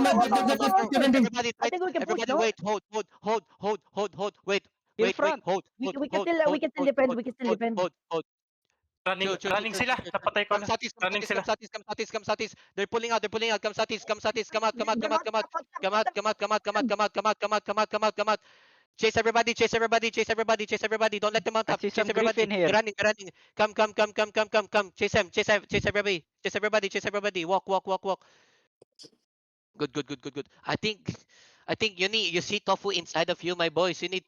Everybody, I think we can push, everybody, no? wait, hold, wait, In wait, front. hold. We can still defend. We can still defend. Running, Chill. running sila. Napatay ko Come na. Satis, Running sila. come Satis. They're pulling out. Come Satis, come out. Come out. Chase everybody. Don't let them mount I up. see Chase some everybody. Griffin here. Running. Come. Chase everybody. Walk. Good. I think you see Tofu inside of you, my boys. You need.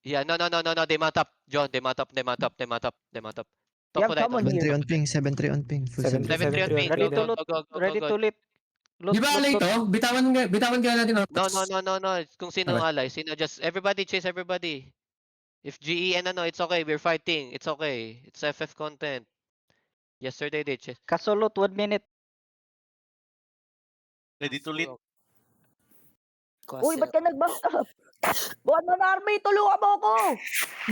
Yeah, no. They mount up, John. They mount up. We have Tofu right someone on. here. 7-3 on ping, 7-3 on ping. Full 7-3 7-3 on ping. Ready Go. to loot. Ready to leap. Di ba alay to? Bitawan kaya natin. No. Kung sino ang ally, just everybody chase everybody. If GE and it's okay. We're fighting. It's okay. It's FF content. Yesterday they chase. Kaso loot 1 minute. Ready to lead. Uy, ba't ka nag-bump up? Buwan mo na, Army! Tulungan mo ako!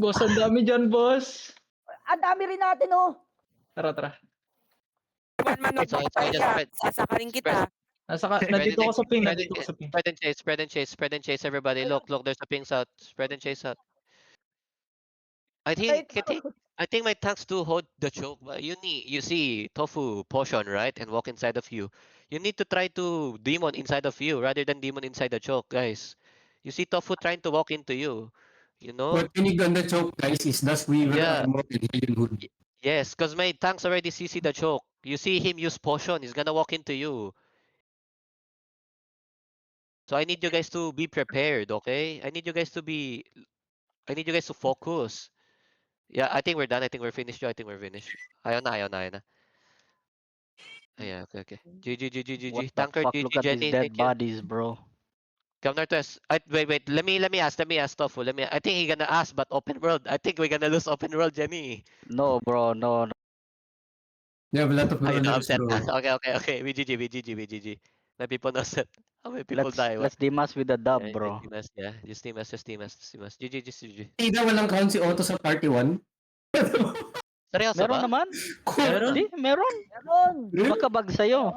Boss, ang dami dyan, boss. Ang dami rin natin, oh! Tara. It's just spread. Sasakaling kita. Nandito ako sa ping. Spread and chase everybody. Look, there's a ping out. Spread and chase out. I think my tanks do hold the choke, but you see Tofu potion, right? And walk inside of you. You need to try to demon inside of you rather than demon inside the choke, guys. You see Tofu trying to walk into you. You know? What we need on the choke, guys, is Dust Weaver armor and Alien Hood. Yes, because my tanks already CC the choke. You see him use potion, he's gonna walk into you. So I need you guys to be prepared, okay? I need you guys to focus. Yeah, I think we're done. I think we're finished. I think we're finished. Ayaw na. Yeah, okay. GG. What the Tanker, fuck? GG, Look at these Jenny. dead Thank you. bodies, bro. Come Northwest. Wait. Let me ask Tofu. I think he gonna ask, but open world. I think we're gonna lose open world, Jenny. No, bro. No. They have a lot of I know, brawlers, upset. bro. Okay. BGG. My people know set. How many people die? Let's demas with the dub, Yeah, bro. just team us. GG. Tida, walang count si Otto sa party 1. Seryoso Meron ba? naman. Meron? Di, meron. Meron! Baka bag sa'yo.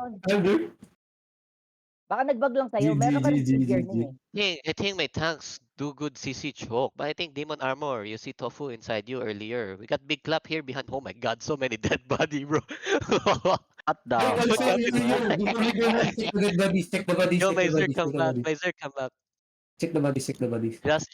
Baka nag-bug lang sa'yo. Meron ka rin trigger niya, eh. I think my tanks do good CC choke, but I think demon armor. You see Tofu inside you earlier. We got big clap here behind. Oh my god, so many dead body, bro. At the Check the bodies. Yo, my Zerg come back. Check the bodies. Just